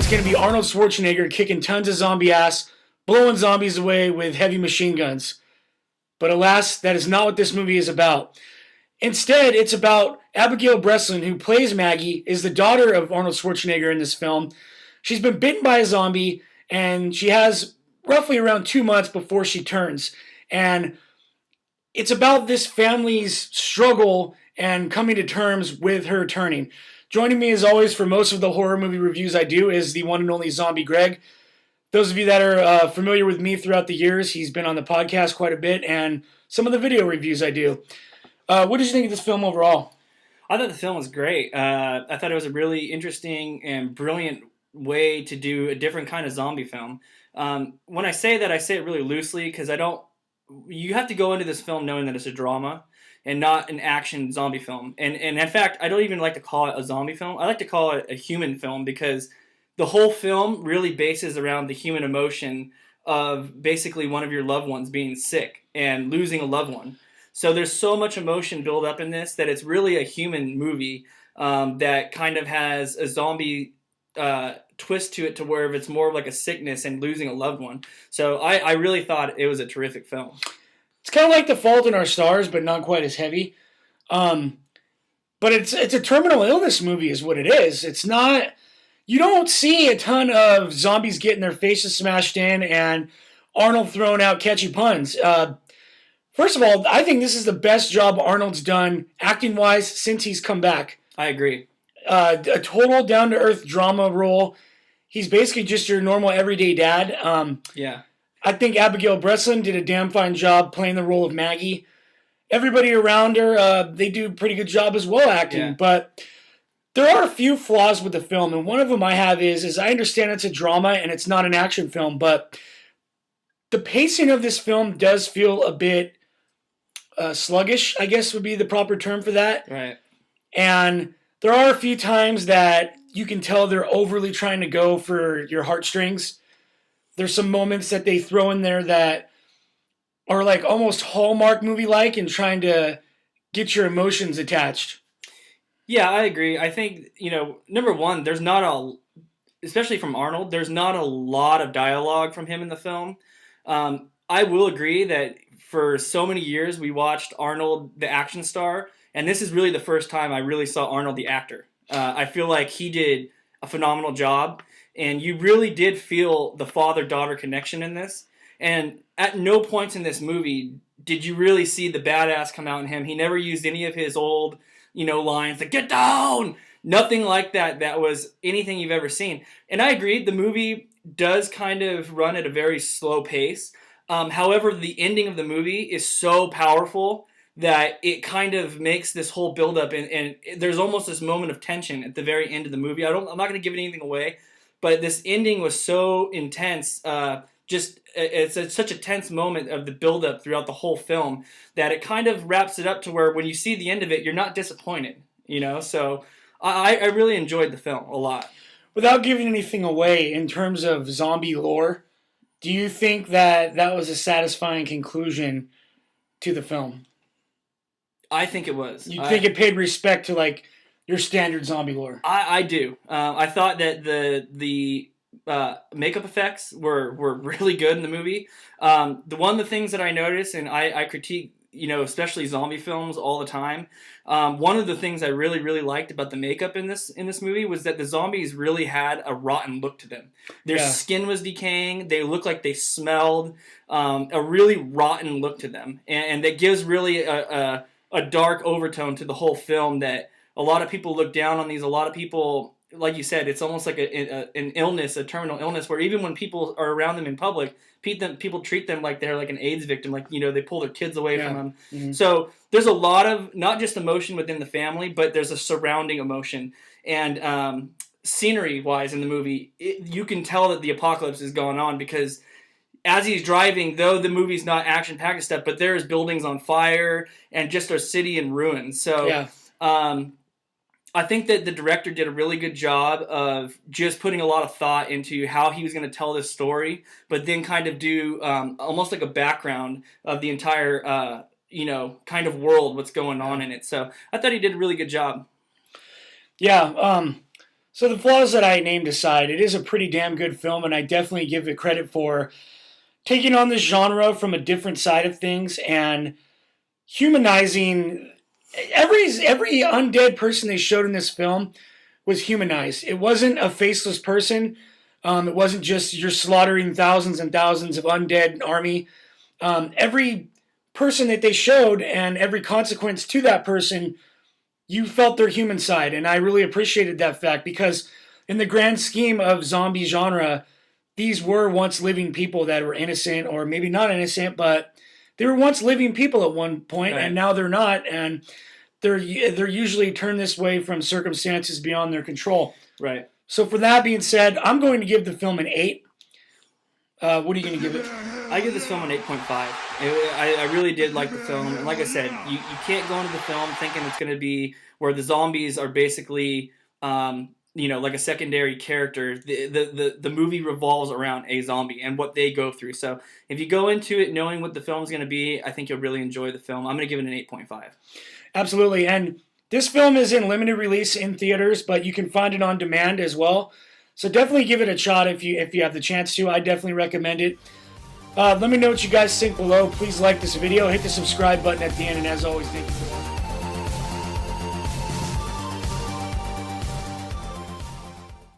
it's going to be Arnold Schwarzenegger kicking tons of zombie ass, blowing zombies away with heavy machine guns. But alas, that is not what this movie is about. Instead, it's about Abigail Breslin, who plays Maggie, is the daughter of Arnold Schwarzenegger in this film. She's been bitten by a zombie, and she has roughly around 2 months before she turns. And it's about this family's struggle and coming to terms with her turning. Joining me, as always, for most of the horror movie reviews I do is the one and only Zombie Greg. Those of you that are familiar with me throughout the years, he's been on the podcast quite a bit, and some of the video reviews I do. What did you think of this film overall? I thought the film was great. I thought it was a really interesting and brilliant way to do a different kind of zombie film. When I say that, I say it really loosely because you have to go into this film knowing that it's a drama and not an action zombie film. And in fact, I don't even like to call it a zombie film. I like to call it a human film because the whole film really bases around the human emotion of basically one of your loved ones being sick and losing a loved one. So there's so much emotion built up in this that it's really a human movie that kind of has a zombie twist to it to where it's more like a sickness and losing a loved one. So I really thought it was a terrific film. It's kind of like The Fault in Our Stars, but not quite as heavy. But it's a terminal illness movie is what it is. It's not... You don't see a ton of zombies getting their faces smashed in and Arnold throwing out catchy puns. First of all, I think this is the best job Arnold's done acting-wise since he's come back. I agree. A total down-to-earth drama role. He's basically just your normal everyday dad. Yeah. I think Abigail Breslin did a damn fine job playing the role of Maggie. Everybody around her, they do a pretty good job as well acting. Yeah. But there are a few flaws with the film, and one of them I have is I understand it's a drama and it's not an action film, but the pacing of this film does feel a bit sluggish, I guess would be the proper term for that. Right. And there are a few times that you can tell they're overly trying to go for your heartstrings. There's some moments that they throw in there that are like almost Hallmark movie-like and trying to get your emotions attached. Yeah, I agree. I think, number one, there's not especially from Arnold, there's not a lot of dialogue from him in the film. I will agree that for so many years we watched Arnold, the action star, and this is really the first time I really saw Arnold, the actor. I feel like he did a phenomenal job, and you really did feel the father-daughter connection in this. And at no point in this movie did you really see the badass come out in him. He never used any of his old, lines like, get down! Nothing like that. That was anything you've ever seen. And I agree, the movie does kind of run at a very slow pace. However, the ending of the movie is so powerful that it kind of makes this whole build-up, and there's almost this moment of tension at the very end of the movie. I'm not going to give anything away, but this ending was so intense. It's such a tense moment of the build-up throughout the whole film that it kind of wraps it up to where when you see the end of it, you're not disappointed. So I really enjoyed the film a lot. Without giving anything away in terms of zombie lore, do you think that was a satisfying conclusion to the film? I think it was. You think it paid respect to like your standard zombie lore? I do. I thought that the makeup effects were really good in the movie. One of the things that I noticed, and I critique, especially zombie films all the time. One of the things I really, really liked about the makeup in this movie was that the zombies really had a rotten look to them. Their skin was decaying. They looked like they smelled. A really rotten look to them, and that gives really a dark overtone to the whole film that a lot of people look down on these. A lot of people, like you said, it's almost like an illness, a terminal illness, where even when people are around them in public, people treat them like they're like an AIDS victim, like, they pull their kids away from them. Mm-hmm. So there's a lot of, not just emotion within the family, but there's a surrounding emotion. And scenery-wise in the movie, you can tell that the apocalypse is going on because as he's driving, though the movie's not action-packed and stuff, but there's buildings on fire and just a city in ruins. So I think that the director did a really good job of just putting a lot of thought into how he was going to tell this story, but then kind of do almost like a background of the entire, kind of world, what's going on in it. So I thought he did a really good job. Yeah. So the flaws that I named aside, it is a pretty damn good film, and I definitely give it credit for taking on this genre from a different side of things and humanizing every undead person they showed in this film was humanized. It wasn't a faceless person. It wasn't just you're slaughtering thousands and thousands of undead army. Every person that they showed and every consequence to that person, you felt their human side, and I really appreciated that fact because in the grand scheme of zombie genre, these were once living people that were innocent, or maybe not innocent, but they were once living people at one point, Right. and now they're not, and they're usually turned this way from circumstances beyond their control. Right. So for that being said, I'm going to give the film an 8. What are you going to give it? I give this film an 8.5. I really did like the film, and like I said, you can't go into the film thinking it's going to be where the zombies are basically, like a secondary character. The movie revolves around a zombie and what they go through. So if you go into it knowing what the film's going to be, I think you'll really enjoy the film. I'm going to give it an 8.5. Absolutely, and this film is in limited release in theaters, but you can find it on demand as well. So definitely give it a shot if you have the chance to. I definitely recommend it. Let me know what you guys think below. Please like this video, hit the subscribe button at the end, and as always, thank you for watching.